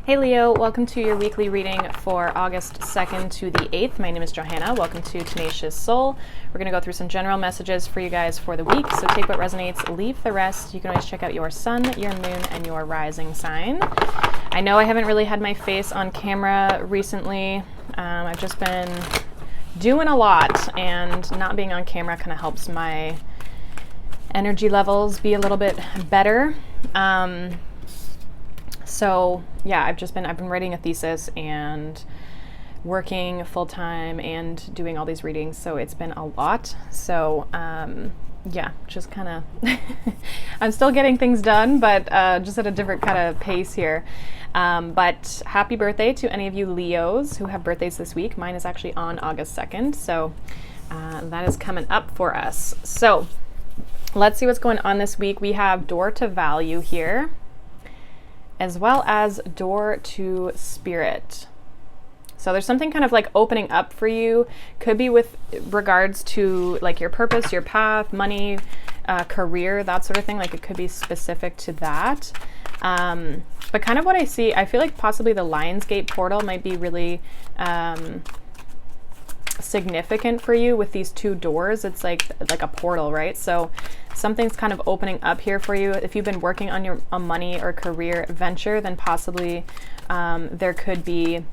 Hey Leo, welcome to your weekly reading for August 2nd to the 8th. My name is Johanna. Welcome to Tenacious Soul. We're going to go through some general messages for you guys for the week, so take what resonates, leave the rest. You can always check out your sun, your moon, and your rising sign. I know I haven't really had my face on camera recently. I've just been doing a lot, and not being on camera kind of helps my energy levels be a little bit better. So yeah, I've been writing a thesis and working full time and doing all these readings, so it's been a lot. So yeah, just kind of I'm still getting things done, but just at a different kind of pace here. But happy birthday to any of you Leos who have birthdays this week. Mine is actually on August 2nd, so that is coming up for us. So let's see what's going on this week. We have Door to Value here, as well as Door to Spirit. So there's something kind of like opening up for you. Could be with regards to like your purpose, your path, money, career, that sort of thing. Like it could be specific to that. But kind of what I see, I feel like possibly the Lionsgate portal might be really significant for you with these two doors. It's like a portal, right? So something's kind of opening up here for you. If you've been working on your money or career venture, then possibly there could be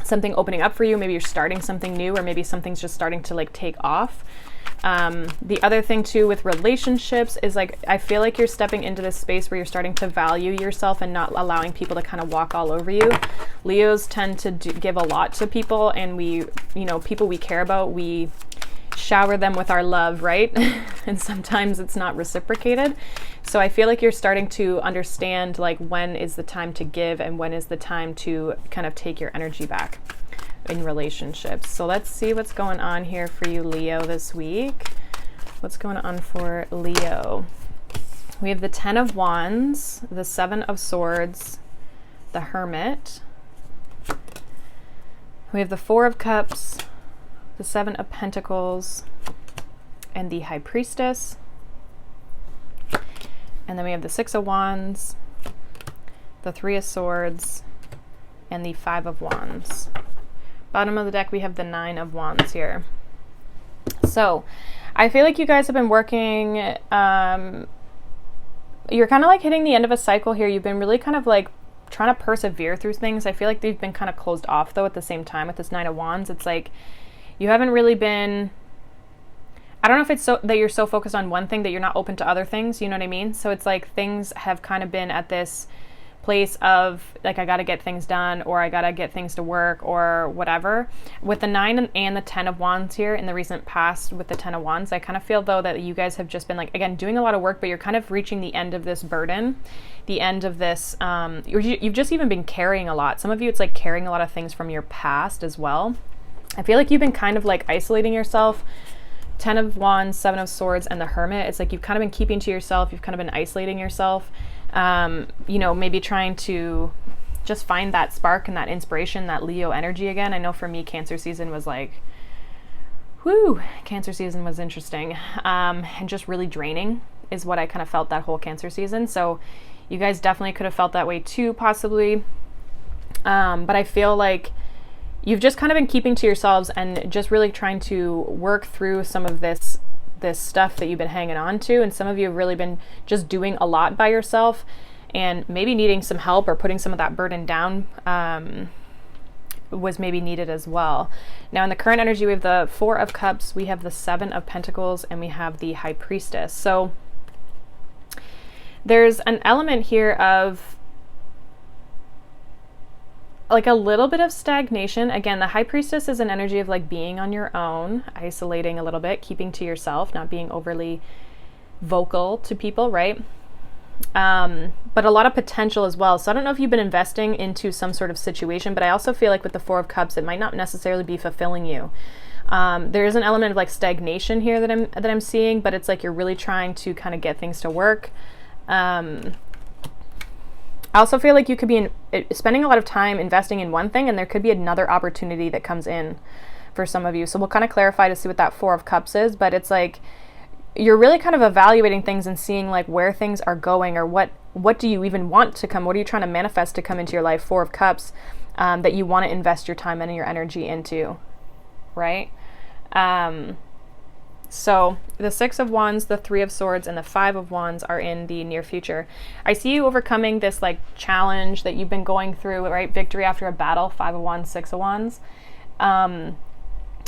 something opening up for you. Maybe you're starting something new, or maybe something's just starting to like take off. The other thing too with relationships is like, I feel like you're stepping into this space where you're starting to value yourself and not allowing people to kind of walk all over you. Leos tend to give a lot to people, and we, people we care about, we shower them with our love, right? And sometimes it's not reciprocated. So I feel like you're starting to understand like when is the time to give and when is the time to kind of take your energy back in relationships. So let's see what's going on here for you, Leo, this week. What's going on for Leo? We have the 10 of Wands, the 7 of Swords, the Hermit. We have the 4 of Cups, the 7 of Pentacles, and the High Priestess. And then we have the 6 of Wands, the 3 of Swords, and the 5 of Wands. Bottom of the deck, we have the 9 of Wands here. So I feel like you guys have been working, you're kind of like hitting the end of a cycle here. You've been really kind of like trying to persevere through things. I feel like they've been kind of closed off though at the same time with this 9 of Wands. It's like you haven't really been, I don't know if it's so that you're so focused on one thing that you're not open to other things, you know what I mean? So it's like things have kind of been at this place of like, I got to get things done, or I got to get things to work, or whatever. With the 9 and the 10 of Wands here in the recent past with the 10 of Wands, I kind of feel though that you guys have just been like, again, doing a lot of work, but you're kind of reaching the end of this burden, the end of this, you've just even been carrying a lot. Some of you, it's like carrying a lot of things from your past as well. I feel like you've been kind of like isolating yourself. 10 of Wands, 7 of Swords, and the Hermit. It's like you've kind of been keeping to yourself. You've kind of been isolating yourself. Maybe trying to just find that spark and that inspiration, that Leo energy again. I know for me, Cancer season was like, whoo, Cancer season was interesting. And just really draining is what I kind of felt that whole Cancer season. So you guys definitely could have felt that way too, possibly. But I feel like you've just kind of been keeping to yourselves and just really trying to work through some of this stuff that you've been hanging on to. And some of you have really been just doing a lot by yourself and maybe needing some help, or putting some of that burden down was maybe needed as well. Now in the current energy, we have the 4 of Cups, we have the 7 of Pentacles, and we have the High Priestess. So there's an element here of like a little bit of stagnation. Again, the High Priestess is an energy of like being on your own, isolating a little bit, keeping to yourself, not being overly vocal to people, right? But a lot of potential as well. So I don't know if you've been investing into some sort of situation, but I also feel like with the 4 of Cups, it might not necessarily be fulfilling you. There is an element of like stagnation here that I'm seeing, but it's like you're really trying to kind of get things to work. I also feel like you could be spending a lot of time investing in one thing, and there could be another opportunity that comes in for some of you. So we'll kind of clarify to see what that 4 of Cups is, but it's like you're really kind of evaluating things and seeing like where things are going, or what do you even want to come? What are you trying to manifest to come into your life? Four of Cups, that you want to invest your time and your energy into, right? So the Six of Wands, the Three of Swords, and the Five of Wands are in the near future. I see you overcoming this like challenge that you've been going through, right? Victory after a battle, Five of Wands, Six of Wands. And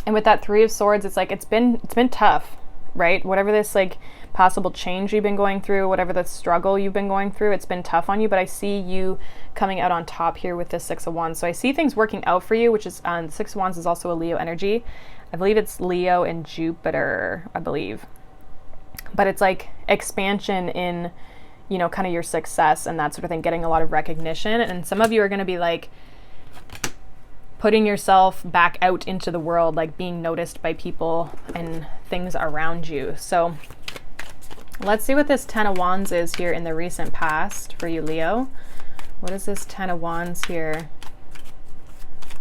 with that Three of Swords, it's like, it's been tough, right? Whatever this like possible change you've been going through, whatever the struggle you've been going through, it's been tough on you, but I see you coming out on top here with this Six of Wands. So I see things working out for you, which is, Six of Wands is also a Leo energy. I believe it's Leo and Jupiter, I believe. But it's like expansion in, you know, kind of your success and that sort of thing, getting a lot of recognition. And some of you are going to be like putting yourself back out into the world, like being noticed by people and things around you. So let's see what this Ten of Wands is here in the recent past for you, Leo. What is this Ten of Wands here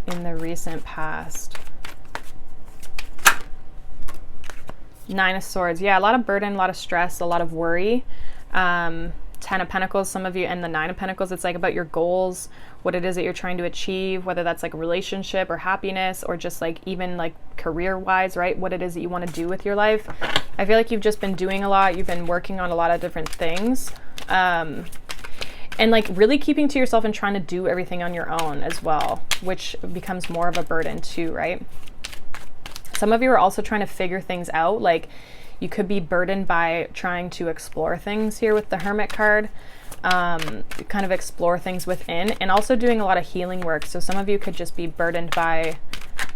in the recent past? Nine of Swords. Yeah, a lot of burden, a lot of stress, a lot of worry. Ten of Pentacles, some of you, and the Nine of Pentacles, it's like about your goals, what it is that you're trying to achieve, whether that's like a relationship or happiness, or just like even like career-wise, right? What it is that you want to do with your life. I feel like you've just been doing a lot. You've been working on a lot of different things. And like really keeping to yourself and trying to do everything on your own as well, which becomes more of a burden too, right? Some of you are also trying to figure things out. Like you could be burdened by trying to explore things here with the Hermit card, kind of explore things within, and also doing a lot of healing work. So some of you could just be burdened by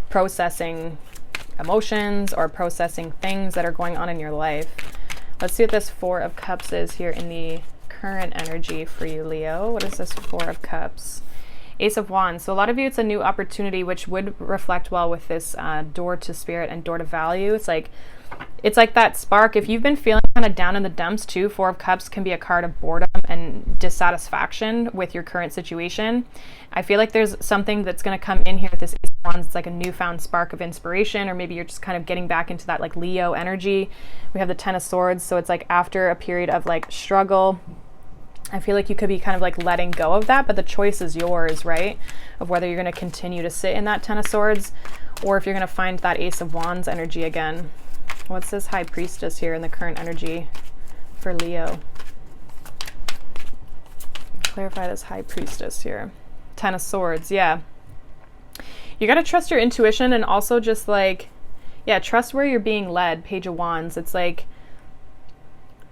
processing emotions or processing things that are going on in your life. Let's see what this Four of Cups is here in the current energy for you, Leo. What is this Four of Cups? Ace of Wands. So a lot of you, it's a new opportunity, which would reflect well with this door to spirit and door to value. It's like that spark. If you've been feeling kind of down in the dumps too, Four of Cups can be a card of boredom and dissatisfaction with your current situation. I feel like there's something that's going to come in here with this Ace of Wands. It's like a newfound spark of inspiration, or maybe you're just kind of getting back into that like Leo energy. We have the Ten of Swords. So it's like after a period of like struggle, I feel like you could be kind of like letting go of that, but the choice is yours, right? Of whether you're going to continue to sit in that Ten of Swords, or if you're going to find that Ace of Wands energy again. What's this High Priestess here in the current energy for Leo? Clarify this High Priestess here. Ten of Swords, yeah. You got to trust your intuition, and also just like, yeah, trust where you're being led. Page of Wands. It's like,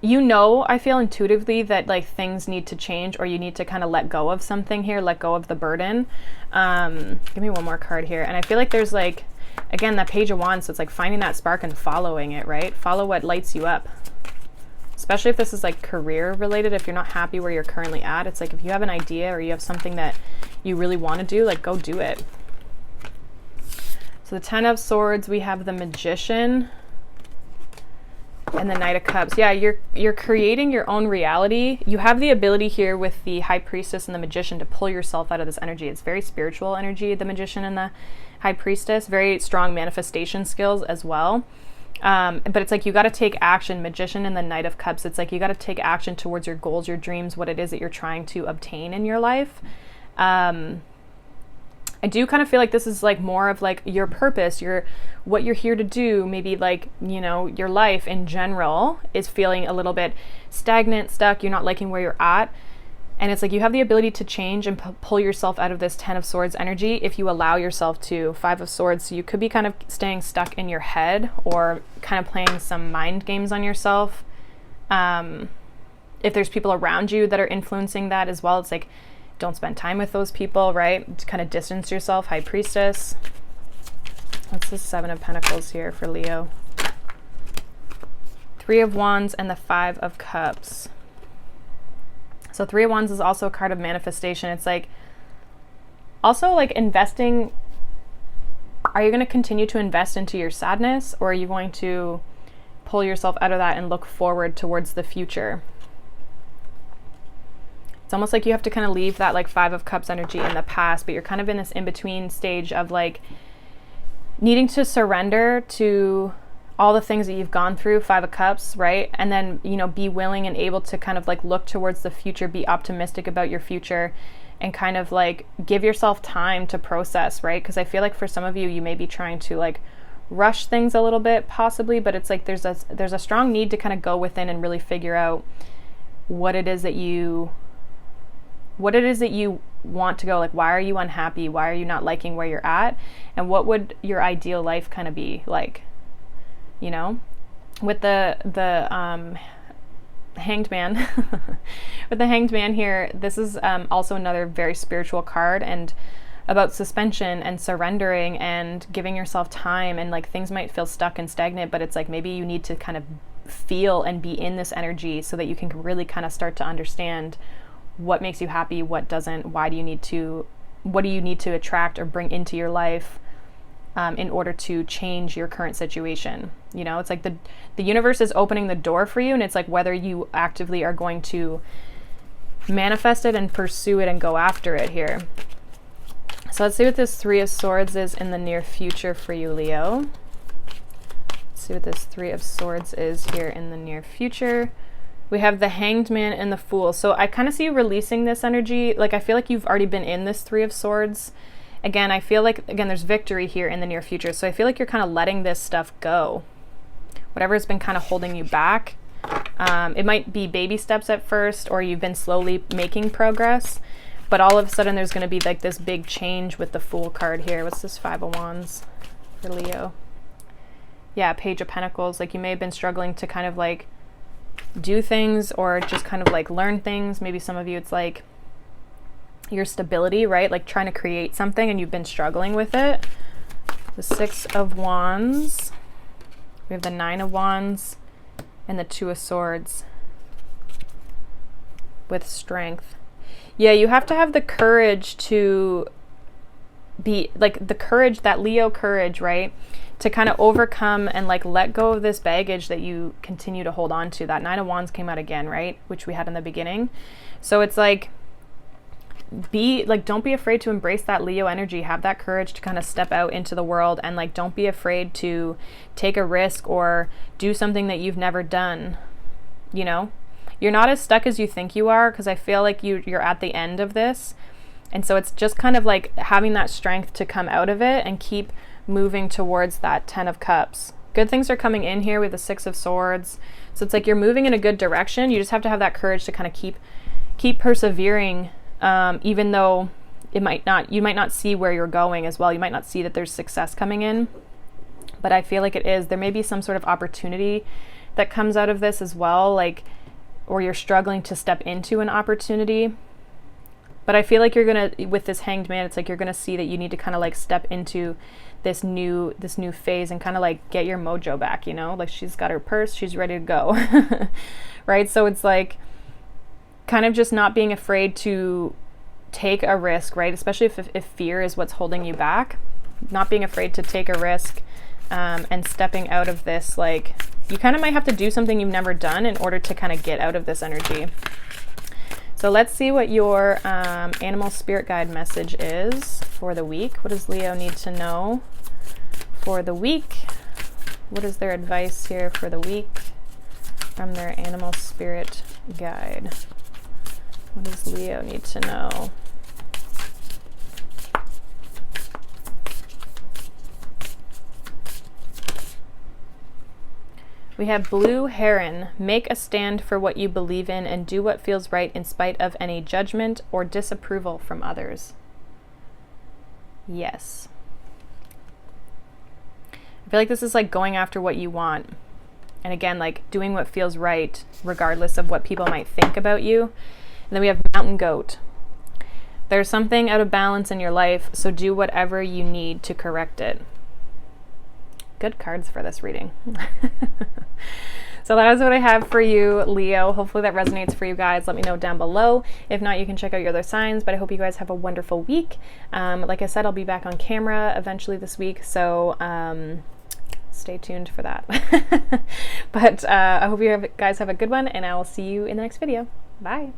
you know, I feel intuitively that like things need to change, or you need to kind of let go of something here, let go of the burden. Give me one more card here. And I feel like there's like, again, that Page of Wands. So it's like finding that spark and following it, right? Follow what lights you up. Especially if this is like career related, if you're not happy where you're currently at, it's like if you have an idea or you have something that you really want to do, like go do it. So the Ten of Swords, we have the Magician and the Knight of Cups. Yeah, you're creating your own reality. You have the ability here with the High Priestess and the Magician to pull yourself out of this energy. It's very spiritual energy, the Magician and the High Priestess. Very strong manifestation skills as well. But it's like you got to take action. Magician and the Knight of Cups. It's like you got to take action towards your goals, your dreams, what it is that you're trying to obtain in your life. I do kind of feel like this is like more of like your purpose, what you're here to do. Maybe like, you know, your life in general is feeling a little bit stagnant, stuck. You're not liking where you're at. And it's like you have the ability to change and pull yourself out of this Ten of Swords energy if you allow yourself to. Five of Swords. So you could be kind of staying stuck in your head, or kind of playing some mind games on yourself. If there's people around you that are influencing that as well, it's like, don't spend time with those people, right? To kind of distance yourself. High Priestess. What's the Seven of Pentacles here for Leo? Three of Wands and the Five of Cups. So Three of Wands is also a card of manifestation. It's like also like investing. Are you going to continue to invest into your sadness, or are you going to pull yourself out of that and look forward towards the future? It's almost like you have to kind of leave that like Five of Cups energy in the past, but you're kind of in this in-between stage of like needing to surrender to all the things that you've gone through, 5 of Cups, right? And then, you know, be willing and able to kind of like look towards the future, be optimistic about your future, and kind of like give yourself time to process, right? Because I feel like for some of you, you may be trying to like rush things a little bit possibly, but it's like there's a strong need to kind of go within and really figure out what it is that you want to go, like, why are you unhappy? Why are you not liking where you're at? And what would your ideal life kind of be like, you know? With the Hanged Man, with the Hanged Man here, this is also another very spiritual card, and about suspension and surrendering and giving yourself time, and like things might feel stuck and stagnant, but it's like maybe you need to kind of feel and be in this energy so that you can really kind of start to understand what makes you happy, what doesn't, what do you need to attract or bring into your life in order to change your current situation. You know, it's like the universe is opening the door for you, and it's like whether you actively are going to manifest it and pursue it and go after it here. So let's see what this 3 of Swords is in the near future for you, Leo. Let's see what this 3 of Swords is here in the near future. We have the Hanged Man and the Fool. So I kind of see you releasing this energy. Like, I feel like you've already been in this 3 of Swords. Again, I feel like, again, there's victory here in the near future. So I feel like you're kind of letting this stuff go. Whatever has been kind of holding you back. It might be baby steps at first, or you've been slowly making progress. But all of a sudden there's going to be like this big change with the Fool card here. What's this 5 of Wands for Leo? Yeah, Page of Pentacles. Like, you may have been struggling to kind of like do things or just kind of like learn things. Maybe some of you, it's like your stability, right? Like trying to create something and you've been struggling with it. The 6 of Wands. We have the 9 of Wands and the 2 of Swords with strength. Yeah, you have to have the courage to be like the courage, that Leo courage, right? To kind of overcome and like let go of this baggage that you continue to hold on to. That 9 of Wands came out again, right? Which we had in the beginning. So it's like, don't be afraid to embrace that Leo energy. Have that courage to kind of step out into the world, and like don't be afraid to take a risk or do something that you've never done, you know? You're not as stuck as you think you are, because I feel like you're at the end of this. And so it's just kind of like having that strength to come out of it and keep moving towards that 10 of Cups. Good things are coming in here with the 6 of Swords. So it's like you're moving in a good direction. You just have to have that courage to kind of keep persevering, even though you might not see where you're going as well. You might not see that there's success coming in, but I feel like it is. There may be some sort of opportunity that comes out of this as well, like, or you're struggling to step into an opportunity. But I feel like you're gonna, with this Hanged Man, it's like you're gonna see that you need to kind of like step into this new phase and kind of like get your mojo back, you know? Like, she's got her purse, she's ready to go. Right? So it's like kind of just not being afraid to take a risk, right? Especially if fear is what's holding you back. Not being afraid to take a risk, and stepping out of this, like, you kind of might have to do something you've never done in order to kind of get out of this energy. So let's see what your animal spirit guide message is for the week. What does Leo need to know for the week? What is their advice here for the week from their animal spirit guide? What does Leo need to know? We have Blue Heron. Make a stand for what you believe in and do what feels right in spite of any judgment or disapproval from others. Yes. I feel like this is like going after what you want. And again, like doing what feels right regardless of what people might think about you. And then we have Mountain Goat. There's something out of balance in your life, so do whatever you need to correct it. Good cards for this reading. So that is what I have for you, Leo. Hopefully that resonates for you guys. Let me know down below. If not, you can check out your other signs, but I hope you guys have a wonderful week. Like I said, I'll be back on camera eventually this week, so stay tuned for that. But I hope you guys have a good one, and I will see you in the next video. Bye.